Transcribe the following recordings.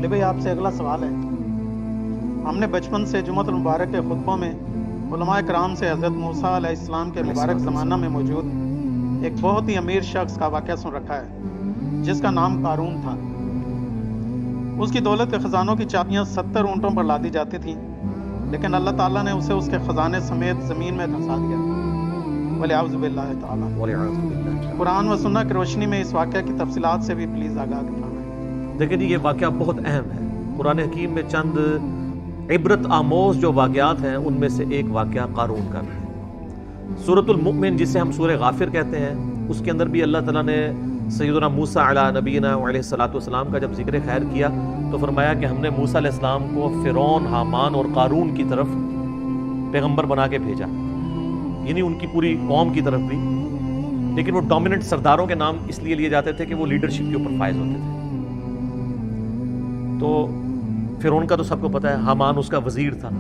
لے بھائی آپ سے اگلا سوال ہے. ہم نے بچپن سے جمعۃ المبارک کے خطبوں میں علماء کرام سے حضرت موسیٰ علیہ السلام کے مبارک زمانہ میں موجود ایک بہت ہی امیر شخص کا واقعہ سن رکھا ہے جس کا نام قارون تھا. اس کی دولت کے خزانوں کی چابیاں 70 اونٹوں پر لادی جاتی تھیں، لیکن اللہ تعالیٰ نے اسے اس کے خزانے سمیت زمین میں دھسا دیا. وَلِعَوْذُ بِاللَّهِ تعالیٰ. قرآن و سنت کی روشنی میں اس واقعہ کی تفصیلات سے بھی پلیز آگاہ دکھانا. دیکھیں جی، یہ واقعہ بہت اہم ہے. قرآن حکیم میں چند عبرت آموز جو واقعات ہیں ان میں سے ایک واقعہ قارون کا بھی ہے. سورۃ المؤمن جسے ہم سورہ غافر کہتے ہیں، اس کے اندر بھی اللہ تعالیٰ نے سیدنا موسیٰ علیہ نبینا علیہ السلام کا جب ذکر خیر کیا تو فرمایا کہ ہم نے موسیٰ علیہ السلام کو فرعون، حامان اور قارون کی طرف پیغمبر بنا کے بھیجا، یعنی ان کی پوری قوم کی طرف بھی. لیکن وہ ڈومیننٹ سرداروں کے نام اس لیے لیے جاتے تھے کہ وہ لیڈرشپ کے اوپر فائز ہوتے تھے. تو فرعون کا تو سب کو پتہ ہے، حامان اس کا وزیر تھا.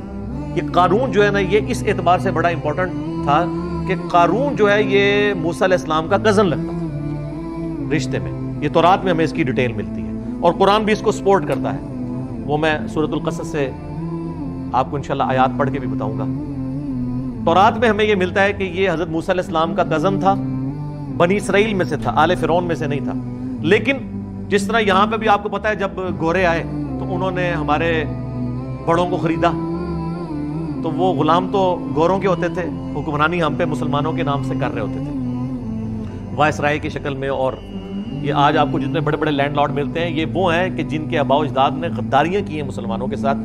یہ قارون جو ہے نا، یہ اس اعتبار سے بڑا امپورٹنٹ تھا کہ قارون جو ہے یہ موسیٰ علیہ السلام کا کزن لگتا تھا رشتے میں. یہ تورات میں ہمیں اس کی ڈیٹیل ملتی ہے اور قرآن بھی اس کو سپورٹ کرتا ہے. وہ میں سورۃ القصص سے آپ کو انشاءاللہ آیات پڑھ کے بھی بتاؤں گا. تورات میں ہمیں یہ ملتا ہے کہ یہ حضرت موسیٰ علیہ السلام کا کزن تھا، بنی اسرائیل میں سے تھا، آل فرعون میں سے نہیں تھا. لیکن جس طرح یہاں پہ بھی آپ کو پتہ ہے جب گورے آئے تو انہوں نے ہمارے بڑوں کو خریدا، تو وہ غلام تو گوروں کے ہوتے تھے، حکمرانی ہم پہ مسلمانوں کے نام سے کر رہے ہوتے تھے وائسرائے کی شکل میں. اور یہ آج آپ کو جتنے بڑے بڑے لینڈ لارڈ ملتے ہیں، یہ وہ ہیں کہ جن کے آباء و اجداد نے غداریاں کی ہیں مسلمانوں کے ساتھ.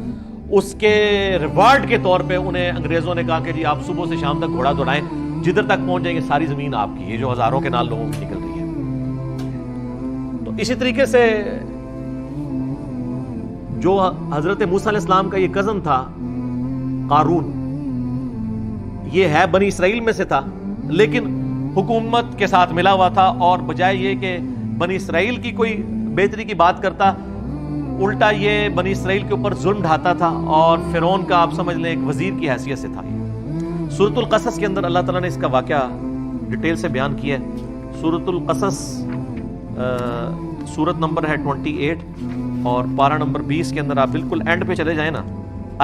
اس کے ریوارڈ کے طور پہ انہیں انگریزوں نے کہا کہ جی آپ صبح سے شام تک گھوڑا دوڑائیں، جدھر تک پہنچ جائیں گے ساری زمین آپ کی، یہ جو ہزاروں کے نال لوگوں کی نکل رہی ہے. تو اسی طریقے سے جو حضرت موسیٰ علیہ السلام کا یہ کزن تھا قارون، یہ ہے بنی اسرائیل میں سے تھا، لیکن حکومت کے ساتھ ملا ہوا تھا. اور بجائے یہ کہ بنی اسرائیل کی کوئی بہتری کی بات کرتا، الٹا یہ بنی اسرائیل کے اوپر ظلم ڈھاتا تھا اور فرعون کا آپ سمجھ لیں ایک وزیر کی حیثیت سے تھا. سورۃ القصص کے اندر اللہ تعالیٰ نے اس کا واقعہ ڈیٹیل سے بیان کیا ہے. سورۃ القصص سورت نمبر ہے 28 اور پارہ نمبر 20 کے اندر آپ بالکل اینڈ پہ چلے جائیں نا،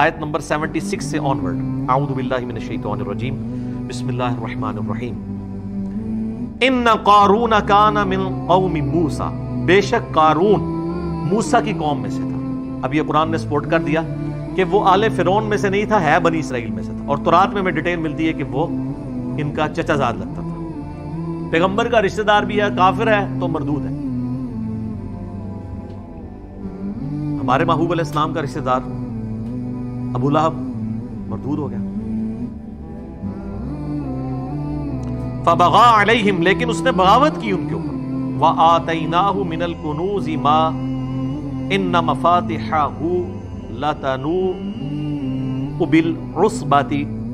آیت نمبر 76 سے آنورڈ. اعوذ باللہ من الشیطان الرجیم، بسم اللہ الرحمن الرحیم. ان قارون کان من قوم موسیٰ، بے شک قارون موسیٰ کی قوم میں سے تھا. اب یہ قرآن نے سپورٹ کر دیا کہ وہ آل فرعون میں سے نہیں تھا، ہے بنی اسرائیل میں سے تھا. اور تورات میں ڈیٹیل ملتی ہے کہ وہ ان کا چچا زاد لگتا تھا. پیغمبر کا رشتہ دار بھی ہے، کافر ہے تو مردود ہے. ہمارے محبوب علیہ السلام کا رشتہ دار ابو لہب مردود ہو گیا. فبغى علیہم، لیکن اس نے بغاوت کی ان کے اوپر. وآتیناہ من الکنوز ما ان مفاتحہ لتنوء بالعصبۃ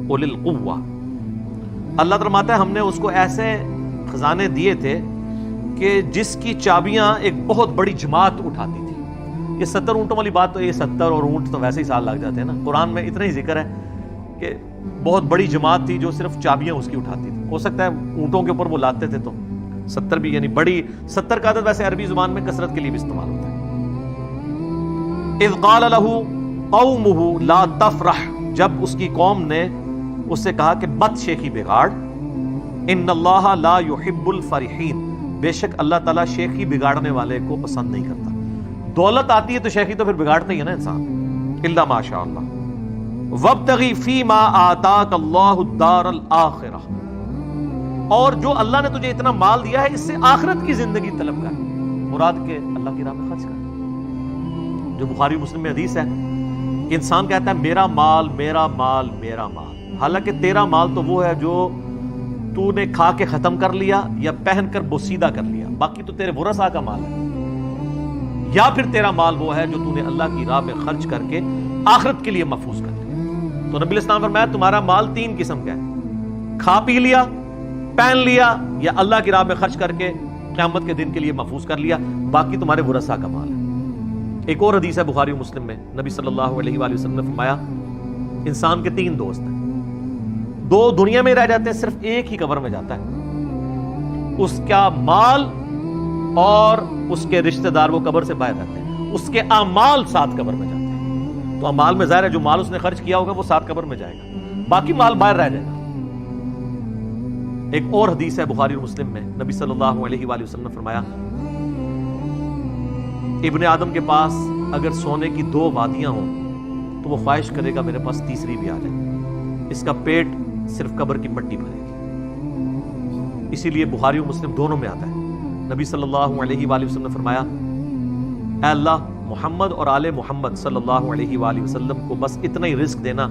اولي القوہ. اللہ فرماتا ہے ہم نے اس کو ایسے خزانے دیے تھے کہ جس کی چابیاں ایک بہت بڑی جماعت اٹھاتی تھی. یہ 70 اونٹوں والی بات تو یہ 70 اور اونٹ تو ویسے ہی سال لگ جاتے ہیں نا. قرآن میں اتنا ہی ذکر ہے کہ بہت بڑی جماعت تھی جو صرف چابیاں اس کی اٹھاتی تھی. ہو سکتا ہے اونٹوں کے اوپر وہ لاتے تھے تو 70 بھی، یعنی بڑی 70 کا عدد ویسے عربی زبان میں کثرت کے لیے بھی استعمال ہوتا ہے. اذ قال له قومه لا تفرح، جب اس کی قوم نے اس سے کہا کہ بد شیخی بگاڑ. ان اللہ لا يحب الفرحین، بے شک اللہ تعالیٰ شیخی بگاڑنے والے کو پسند نہیں کرتا. دولت آتی ہے تو شیخی تو پھر بگاڑتا ہی ہے نا انسان، الا ماشاء اللہ. وابتغی فیما آتاک اللہ الدار الآخرہ، اور جو اللہ نے تجھے اتنا مال دیا ہے اس سے آخرت کی زندگی طلب کر، مراد کے اللہ کی راہ میں خرچ کر. جو بخاری مسلم میں حدیث ہے کہ انسان کہتا ہے میرا مال میرا مال میرا مال، حالانکہ تیرا مال تو وہ ہے جو تو نے کھا کے ختم کر لیا یا پہن کر بوسیدہ کر لیا، باقی تو تیرے ورثاء کا مال ہے. یا پھر تیرا مال وہ ہے جو تو نے اللہ کی راہ میں خرچ کر کے آخرت کے لیے محفوظ کر لیا. تو نبی الاسلام فرمایا تمہارا مال 3 قسم کا ہے، کھا پی لیا، پہن لیا، یا اللہ کی راہ میں خرچ کر کے قیامت کے دن کے لیے محفوظ کر لیا، باقی تمہارے ورثاء کا مال ہے. ایک اور حدیث ہے بخاری و مسلم میں، نبی صلی اللہ علیہ وآلہ وسلم نے فرمایا انسان کے 3 دوست ہیں، 2 دنیا میں رہ جاتے ہیں، صرف ایک ہی قبر میں جاتا ہے. اس کا مال اور اس کے رشتہ دار وہ قبر سے باہر رہتے ہیں. اس کے اعمال 7 قبر میں جاتے ہیں. تو اعمال میں ظاہر ہے جو مال اس نے خرچ کیا ہوگا وہ 7 قبر میں جائے گا, باقی مال باہر رہ جائے گا. ایک اور حدیث ہے بخاری اور مسلم میں, نبی صلی اللہ علیہ وآلہ وسلم نے فرمایا ابن آدم کے پاس اگر سونے کی 2 وادیاں ہوں تو وہ خواہش کرے گا میرے پاس تیسری بھی آ جائے. اس کا پیٹ صرف قبر کی مٹی بھرے گی. اسی لیے بخاری اور مسلم دونوں میں آتا ہے, نبی صلی اللہ علیہ وآلہ وسلم نے فرمایا اے اللہ محمد اور آل محمد صلی اللہ علیہ وآلہ وسلم کو بس اتنا ہی رزق دینا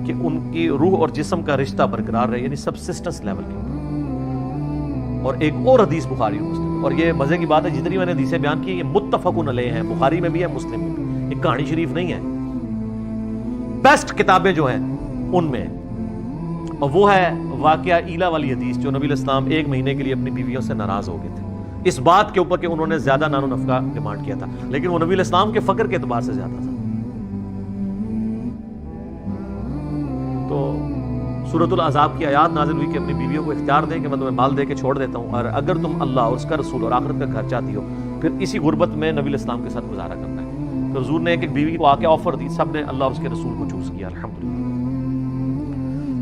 کہ ان کی روح اور جسم کا رشتہ برقرار رہے, یعنی سبسسٹنس لیول کے اوپر. اور ایک اور حدیث بخاری اور مسلم, اور یہ مزے کی بات ہے جتنی میں نے حدیثیں بیان کی یہ متفقن علیہ ہیں, بخاری میں بھی ہے مسلم میں بھی, یہ کہانی شریف نہیں ہے, بیسٹ کتابیں جو ہیں ان میں. اور وہ ہے واقعہ ایلا والی حدیث جو نبی الاسلام 1 مہینے کے لیے اپنی بیویوں سے ناراض ہو گئے تھے اس بات کے اوپر کہ انہوں نے زیادہ نان و نفقہ ڈیمانڈ کیا تھا, لیکن وہ نبی الاسلام کے فقر کے اعتبار سے زیادہ تھا. تو سورۃ العذاب کی آیات نازل ہوئی کہ اپنی بیویوں کو اختیار دیں کہ میں تمہیں مال دے کے چھوڑ دیتا ہوں, اور اگر تم اللہ اور اس کا رسول اور آخرت کا گھر چاہتی ہو پھر اسی غربت میں نبی الاسلام کے ساتھ گزارا کرنا ہے. تو حضور نے ایک بیوی کو آ کے آفر دی, سب نے اللہ اور اس کے رسول کو چوز کیا الحمدللہ.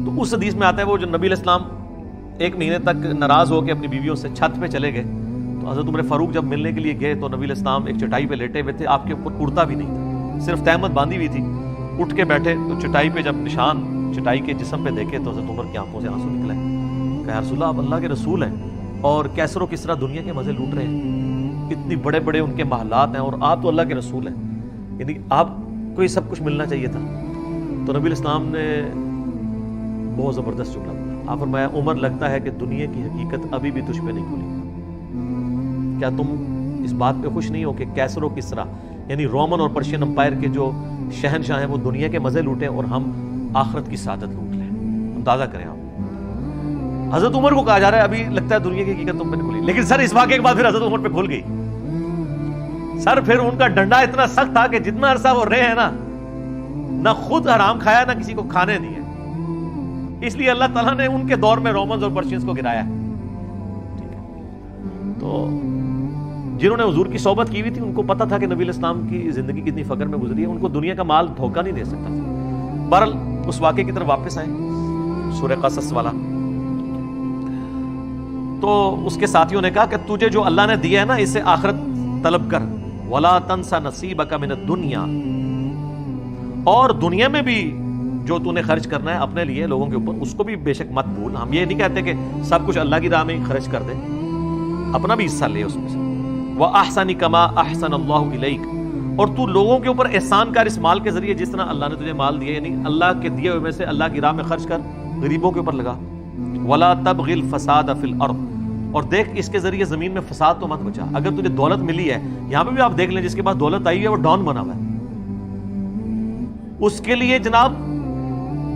تو اس حدیث میں آتا ہے وہ جو نبی الاسلام 1 مہینے تک ناراض ہو کے اپنی بیویوں سے چھت پہ چلے گئے, تو حضرت عمر فاروق جب ملنے کے لیے گئے تو نبی الاسلام ایک چٹائی پہ لیٹے ہوئے تھے, آپ کے اوپر کرتا بھی نہیں تھا, صرف تہمت باندھی ہوئی تھی. اٹھ کے بیٹھے تو چٹائی پہ جب نشان چٹائی کے جسم پہ دیکھے تو حضرت عمر کی آنکھوں سے آنسو نکلے. کہ یا رسول اللہ آپ اللہ کے رسول ہیں اور کیسر و کسرا دنیا کے مزے لوٹ رہے ہیں, اتنی بڑے بڑے ان کے محلات ہیں, اور آپ تو اللہ کے رسول ہیں, یعنی آپ کو یہ سب کچھ ملنا چاہیے تھا. تو نبی الاسلام نے بہت زبردست جملہ بولا, آپ فرمایا عمر لگتا ہے کہ دنیا کی حقیقت ابھی بھی تجھ پہ نہیں کھلی. کیا تم اس بات پہ خوش نہیں ہو کہ کیسر و کسرا یعنی رومن اور پرشین امپائر کے جو شہنشاہ ہیں وہ دنیا کے مزے لوٹیں اور ہم آخرت کی سعادت لوٹ لیں. اندازہ کریں آپ, حضرت عمر کو کہا جا رہا ہے ابھی لگتا ہے دنیا کی حقیقت تم پہ نہیں کھلی, لیکن سر اس واقعے کے بعد پھر حضرت عمر پہ کھل گئی. سر پھر ان کا ڈنڈا اتنا سخت تھا کہ جتنا عرصہ وہ رہے ہیں نا, نہ خود حرام کھایا نہ کسی کو کھانے دیا. اس لیے اللہ تعالیٰ نے ان کے دور میں رومنز اور پرشینز کو گرایا. ٹھیک ہے, تو جنہوں نے حضور کی صحبت کی ہوئی تھی ان کو پتا تھا کہ نبی الاسلام کی زندگی کتنی فقر میں گزری ہے, ان کو دنیا کا مال دھوکہ نہیں دے سکتا تھا. بہرحال اس واقعے کی طرف واپس آئیں, سورہ قصص والا. تو اس کے ساتھیوں نے کہا کہ تجھے جو اللہ نے دیا ہے نا اسے آخرت طلب کر, وَلَا تَنْسَ نَصِيبَكَ مِنَ الدُّنْيَا, اور دنیا میں بھی جو تو نے خرچ کرنا ہے اپنے لیے لوگوں کے اوپر اس کو بھی بے شک مت بھول. ہم یہ نہیں کہتے کہ سب کچھ اللہ کی راہ میں خرچ کر دے, اپنا بھی حصہ لے اس میں سے. وَأَحْسَنِ كَمَا أَحْسَنَ اللَّهُ إِلَيْكَ, اور تو لوگوں کے اوپر احسان کر اس مال کے ذریعے جس طرح اللہ نے تجھے مال دیا, یعنی اللہ کے دیے ہوئے میں سے اللہ کی راہ میں خرچ کر, غریبوں کے اوپر لگا. وَلَا تَبْغِ الْفَسَادَ فِي الْأَرْضِ, اور دیکھ اس کے ذریعے زمین میں فساد تو مت بچا. اگر تجھے دولت ملی ہے, یہاں پہ بھی آپ دیکھ لیں جس کے پاس دولت آئی ہے وہ ڈان بنا ہوا ہے, اس کے لیے جناب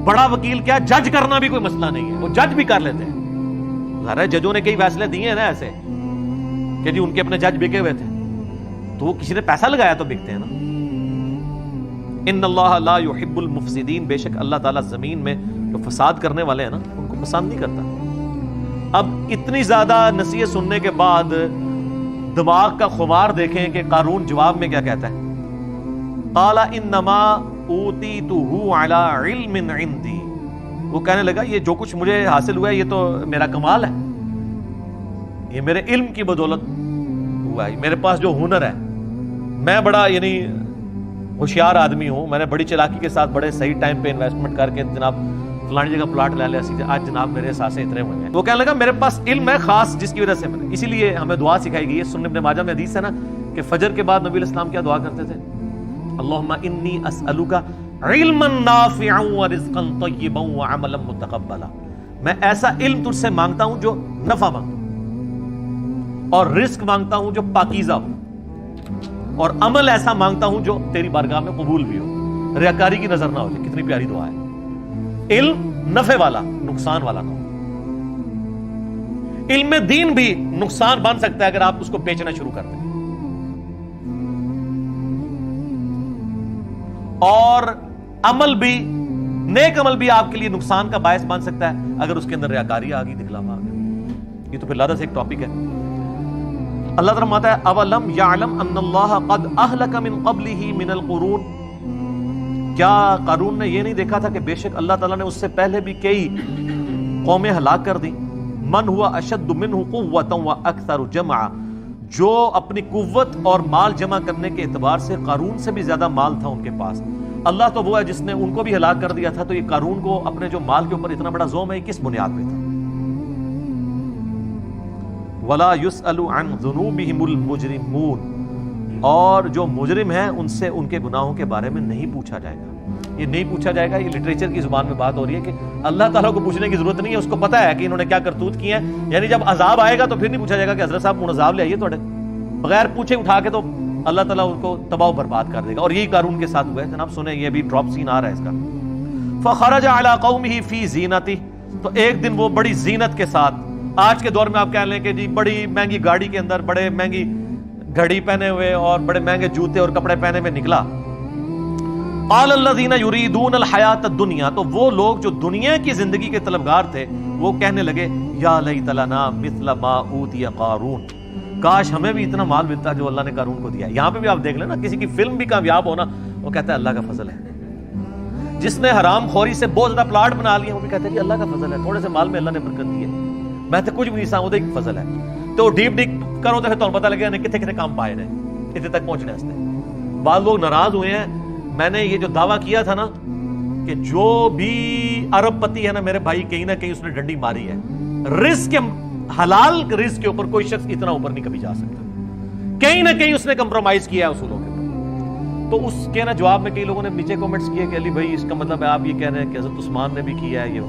بڑا وکیل کیا جج کرنا بھی کوئی مسئلہ نہیں ہے, وہ جج بھی کر لیتے ہیں. ظاہر ہے ججوں نے کئی فیصلے دیے ہیں نا ایسے کہ جی ان کے اپنے جج بکے ہوئے تھے, تو وہ کسی نے پیسہ لگایا تو بکتے ہیں نا. ان اللہ لا يحب المفسدین, بے شک اللہ تعالیٰ زمین میں جو فساد کرنے والے ہیں نا ان کو پسند نہیں کرتا. اب اتنی زیادہ نصیحت سننے کے بعد دماغ کا خمار دیکھیں کہ قارون جواب میں کیا کہتا ہے. قال انما اوتیتہ علی علم عندی, وہ کہنے لگا یہ جو کچھ مجھے حاصل ہوا ہے یہ تو میرا کمال ہے, یہ میرے علم کی بدولت ہوا ہے, میرے پاس جو ہنر ہے, میں بڑا یعنی ہوشیار آدمی ہوں, میں نے بڑی چلاکی کے ساتھ بڑے صحیح ٹائم پہ انویسٹمنٹ کر کے جناب فلانی جگہ پلاٹ لے لیا سیدھے, آج جناب میرے احساس اتنے ہوئے ہیں. وہ کہنے لگا میرے پاس علم ہے خاص جس کی وجہ سے میں نے, اسی لیے ہمیں دعا سکھائی گئی ہے. سنن ابن ماجہ میں حدیث ہے نا کہ فجر کے بعد نبی الاسلام کیا دعا کرتے تھے, اللہم انی اسألک علما نافعا ورزقا طیبا وعملا متقبلا, میں ایسا علم تجھ سے مانگتا ہوں جو نفع مانگتا ہوں, اور رزق مانگتا ہوں جو پاکیزہ ہو, اور عمل ایسا مانگتا ہوں جو تیری بارگاہ میں قبول بھی ہو, ریاکاری کی نظر نہ ہو جائے. کتنی پیاری دعا ہے. علم نفع والا, نقصان والا نہ ہو. علم دین بھی نقصان بن سکتا ہے اگر آپ اس کو بیچنا شروع کر دیں, اور عمل بھی, نیک عمل بھی آپ کے لیے نقصان کا باعث بن سکتا ہے اگر اس کے اندر ریاکاری آ گئی, دکھلاوا آ گیا. یہ تو پھر لادہ سے ایک ٹاپک ہے. اللہ تعالیٰ فرماتا ہے اولم یعلم ان اللہ قد اہلک من قبلہ من القرون، کیا قارون نے یہ نہیں دیکھا تھا کہ بے شک اللہ تعالیٰ نے اس سے پہلے بھی کئی قومیں ہلاک کر دی، من ہوا اشد منہ قوتا واکثر جمعا، جو اپنی قوت اور مال جمع کرنے کے اعتبار سے قارون سے بھی زیادہ مال تھا ان کے پاس۔ اللہ تو وہ ہے جس نے ان کو بھی ہلاک کر دیا تھا، تو یہ قارون کو اپنے جو مال کے اوپر اتنا بڑا زوم ہے، کس بنیاد پہ تھا؟ ولا يسأل عن ذنوبهم المجرمون، اور جو مجرم ہیں ان سے ان کے گناہوں کے بارے میں نہیں پوچھا جائے گا۔ یہ نہیں پوچھا جائے گا، یہ لٹریچر کی زبان میں بات ہو رہی ہے کہ اللہ تعالیٰ کو پوچھنے کی ضرورت نہیں ہے، اس کو پتہ ہے کہ انہوں نے کیا کرتوت کی ہیں، یعنی جب عذاب آئے گا تو پھر نہیں پوچھا جائے گا کہ حضرت صاحب کون عذاب لے آئیے تھوڑے، بغیر پوچھے اٹھا کے تو اللہ تعالیٰ ان کو تباہ و برباد کر دے گا۔ اور یہی قارون کے ساتھ ہوا ہے، جناب سنیں، یہ بھی ڈراپ سین آ رہا ہے اس کا۔ فخرج علی قومہ فی زینتہ، تو ایک دن وہ بڑی زینت کے ساتھ، آج کے دور میں آپ کہہ لیں کہ جی بڑی مہنگی گاڑی کے اندر بڑے مہنگی گھڑی پہنے ہوئے اور بڑے مہنگے جوتے اور کپڑے پہنے میں نکلا۔ قال الذین یریدون الحیاۃ الدنیا، تو وہ لوگ جو دنیا کی زندگی کے طلبگار تھے وہ کہنے لگے یا لیت لنا مثل ما اوتی قارون، کاش ہمیں بھی اتنا مال ملتا جو اللہ نے قارون کو دیا۔ یہاں پہ بھی آپ دیکھ لیں نا، کسی کی فلم بھی کامیاب ہونا وہ کہتا ہے اللہ کا فضل ہے، جس نے حرام خوری سے بہت زیادہ پلاٹ بنا لیا وہ بھی کہتا ہے کہ اللہ کا فضل ہے، تھوڑے سے مال میں اللہ نے برکت دی ہے، میں تو کچھ بھی نہیں سا وہ ایک فضل ہے۔ تو ڈیپ کرو تو پھر تمہیں پتہ لگے کتنے کتنے کام پائے ہیں اتنے تک پہنچنے واسطے۔ بعض لوگ ناراض ہوئے ہیں، میں نے یہ جو دعویٰ کیا تھا نا کہ جو بھی ارب پتی ہے نا میرے بھائی، کہیں نہ کہیں اس نے ڈنڈی ماری ہے، رزق کے حلال رزق کے اوپر کوئی شخص اتنا اوپر نہیں کبھی جا سکتا، کہیں نہ کہیں اس نے کمپرومائز کیا ہے اصولوں کے اوپر۔ تو اس کے نا جواب میں کئی لوگوں نے نیچے کمنٹس کیے کہ علی بھائی اس کا مطلب ہے آپ یہ کہہ رہے ہیں کہ حضرت عثمان نے بھی کیا ہے یہ،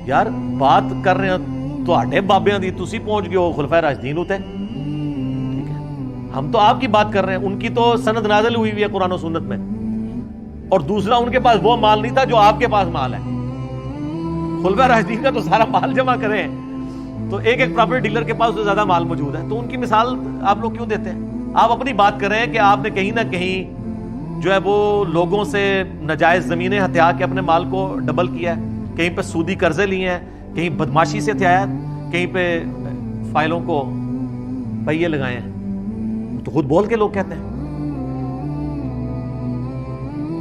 یار بات کر رہے ہیں تواڈے بابیاں دی، تسی پہنچ گئے ہو خلفائے راشدین ہوتے، ٹھیک ہے، ہم تو آپ کی بات کر رہے ہیں، ان کی تو سند نازل ہوئی ہے قرآن و سنت میں، اور دوسرا ان کے پاس وہ مال نہیں تھا جو آپ کے پاس مال ہے۔ خلفائے راشدین کا تو سارا مال جمع کریں تو ایک ایک پراپرٹی ڈیلر کے پاس زیادہ مال موجود ہے، تو ان کی مثال آپ لوگ کیوں دیتے ہیں؟ آپ اپنی بات کر رہے ہیں کہ آپ نے کہیں نہ کہیں جو ہے وہ لوگوں سے ناجائز زمینیں ہتھیا کے اپنے مال کو ڈبل کیا ہے، کہیں پہ سودی قرضے لیے ہیں، کہیں بدماشی سے ہتھیایا، کہیں پہ فائلوں کو پہیے لگائے ہیں، تو خود بول کے لوگ کہتے ہیں۔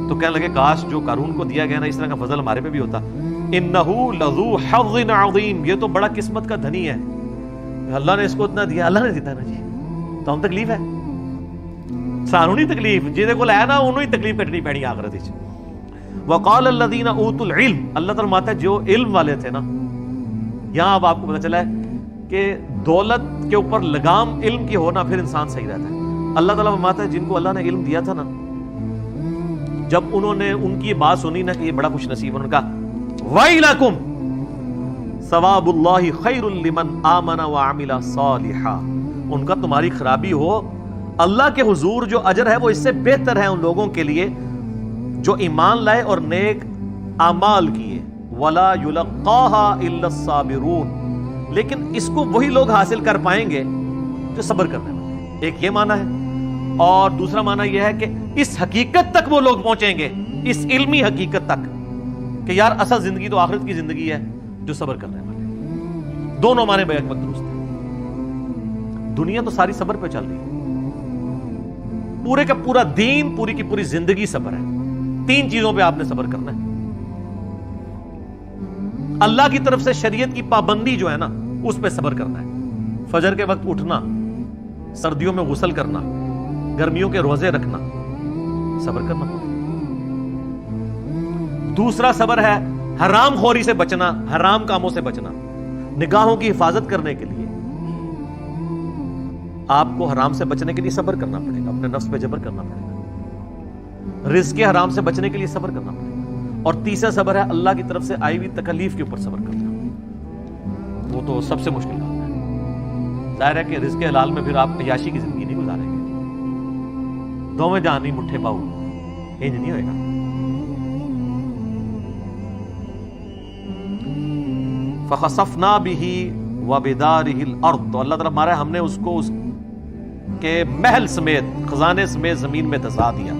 تو کہنے لگے کاش جو قارون کو دیا گیا نا اس طرح کا فضل ہمارے پہ بھی ہوتا۔ انہو لذو حظ عظیم، یہ تو بڑا قسمت کا دھنی ہے، اللہ نے اس کو اتنا دیا، اللہ نے دیتا نا جی، تو ہم تکلیف ہے سانو نہیں تکلیف، جہدے کول ہے نا انہوں ہی تکلیف کٹنی پینی آخرت وچ۔ وقال الذین اوتوا العلم، اللہ تعالیٰ فرماتا ہے جو علم والے تھے نا، یہاں اب آپ کو پتہ چلا ہے کہ دولت کے اوپر لگام علم کی ہونا پھر انسان صحیح رہتا ہے۔ اللہ تعالیٰ فرماتا ہے جن کو اللہ نے علم دیا تھا نا، جب انہوں نے ان کی بات سنی نا کہ یہ بڑا خوش نصیب، انہوں نے کہا وَيْلَكُمْ ثواب اللہ خیر لمن آمن وعمل صالحا، ان کا تمہاری خرابی ہو، اللہ کے حضور جو اجر ہے وہ اس سے بہتر ہے ان لوگوں کے لیے جو ایمان لائے اور نیک اعمال کیے۔ ولا يلقاها الا الصابرون، لیکن اس کو وہی لوگ حاصل کر پائیں گے جو صبر کرنے والے۔ ایک یہ معنی ہے، اور دوسرا معنی یہ ہے کہ اس حقیقت تک وہ لوگ پہنچیں گے، اس علمی حقیقت تک کہ یار اصل زندگی تو آخرت کی زندگی ہے جو صبر کرنے والے۔ دونوں معنی بیک وقت درست ہے۔ دنیا تو ساری صبر پہ چل رہی ہے، پورے کا پورا دین، پوری کی پوری زندگی صبر ہے۔ تین چیزوں پہ آپ نے صبر کرنا ہے، اللہ کی طرف سے شریعت کی پابندی جو ہے نا اس پہ صبر کرنا ہے، فجر کے وقت اٹھنا، سردیوں میں غسل کرنا، گرمیوں کے روزے رکھنا، صبر کرنا۔ دوسرا صبر ہے حرام خوری سے بچنا، حرام کاموں سے بچنا، نگاہوں کی حفاظت کرنے کے لیے آپ کو حرام سے بچنے کے لیے صبر کرنا پڑے گا، اپنے نفس پہ جبر کرنا پڑے گا، رزق کے حرام سے بچنے کے لیے صبر کرنا پڑے گا، اور تیسرا صبر ہے اللہ کی طرف سے آئی ہوئی تکلیف کے اوپر صبر کرنا، وہ تو سب سے مشکل کام ہے۔ ظاہر ہے کہ رزق حلال میں پھر آپ عیاشی کی زندگی نہیں گزاریں گے، دونوں جہان نہیں مٹھے پاؤ، یہ نہیں ہوئے گا۔ فخسفنا به وبداره الارض، تو اللہ تعالیٰ ہمارا ہم نے اس کو اس کے محل سمیت، خزانے سمیت زمین میں دھسا دیا۔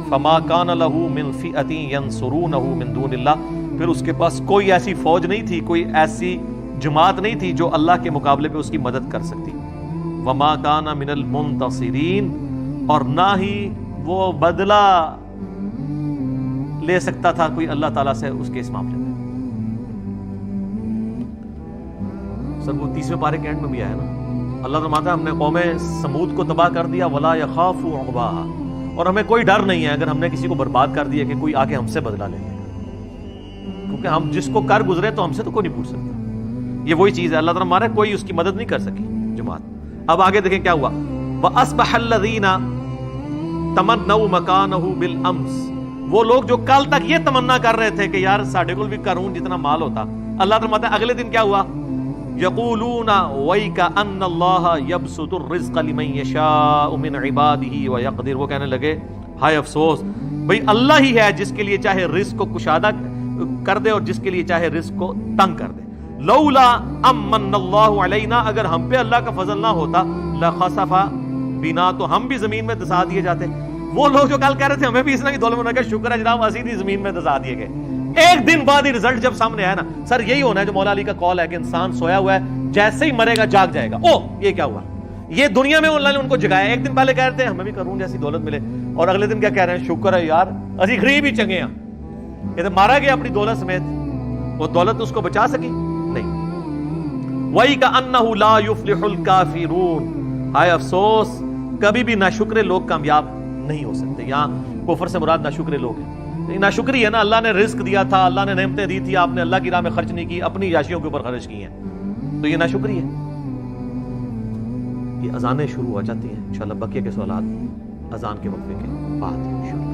فما کان له من فئۃ ینصرونہ من دون اللہ، پھر اس کے پاس کوئی ایسی فوج نہیں تھی، کوئی ایسی جماعت نہیں تھی جو اللہ کے مقابلے پہ اس کی مدد کر سکتی۔ وما کان من المنتصرین، اور نہ ہی وہ بدلہ لے سکتا تھا کوئی اللہ تعالیٰ سے اس کے اس معاملے میں۔ سر وہ 30ویں پارے کے اینڈ میں بھی آیا نا، اللہ فرماتا ہے ہم نے قوم سمود کو تباہ کر دیا، ولا یخاف عقباها، اور ہمیں کوئی ڈر نہیں ہے اگر ہم نے کسی کو برباد کر دیا کہ کوئی آ کے ہم سے بدلہ لے لے گا، کیونکہ ہم جس کو کر گزرے تو ہم سے تو کوئی نہیں پوچھ سکتا۔ یہ وہی چیز ہے، اللہ تعالیٰ ہمارے کوئی اس کی مدد نہیں کر سکی جماعت۔ اب آگے دیکھیں کیا ہوا، وَأَصْبَحَ الَّذِينَ تَمَنَّوْا مَكَانَهُ بِالْأَمْسِ، وہ لوگ جو کل تک یہ تمنا کر رہے تھے کہ یار ساڑھے کو بھی قارون جتنا مال ہوتا، اللہ فرماتا ہے اگلے دن کیا ہوا، یقولون ویک ان اللہ یبسط الرزق لمن یشاء من عباده ویقدر، وہ کہنے لگے ہائے افسوس، بھئی اللہ ہی ہے جس کے لیے چاہے رزق کو کشادہ کر دے اور جس کے لیے چاہے رزق کو تنگ کر دے۔ لولا امن اللہ علینا، اگر ہم پہ اللہ کا فضل نہ ہوتا، لخسف بنا، تو ہم بھی زمین میں دسا دیے جاتے۔ وہ لوگ جو کل کہہ رہے تھے ہمیں بھی اس نے کی دولت میں، کہ شکر ہے جناب اسی بھی زمین میں دسا دیے گئے، ایک دن بعد ہی رزلٹ جب سامنے آیا نا، سر یہی ہونا ہے جو مولا علی کا قول ہے کہ انسان سویا ہوا ہے، جیسے ہی مرے گا جاگ جائے گا۔ او یہ کیا ہوا، یہ دنیا میں اللہ نے ان کو جگایا، ایک دن پہلے کہہ رہے تھے ہمیں بھی قارون جیسی دولت ملے، اور اگلے دن کیا کہہ رہے ہیں، شکر ہے یار اسی غریب ہی چنگے ہیں۔ یہ تو مارا گیا اپنی دولت سمیت، وہ دولت اس کو بچا سکی نہیں۔ وَإِكَأَنَّهُ لَا يُفْلِحُ الْكَافِرُونَ، ہائے افسوس کبھی بھی ناشکرے لوگ کامیاب نہیں ہو سکتے۔ یہاں کفر سے مراد ناشکرے لوگ ہیں، ناشکری ہے نا، اللہ نے رزق دیا تھا، اللہ نے نعمتیں دی تھی، آپ نے اللہ کی راہ میں خرچ نہیں کی، اپنی عیاشیوں کے اوپر خرچ کی ہیں، تو یہ ناشکری ہے۔ یہ اذانیں شروع ہو جاتی ہیں، انشاءاللہ بقیہ کے سوالات اذان کے وقفے کے بعد شروع۔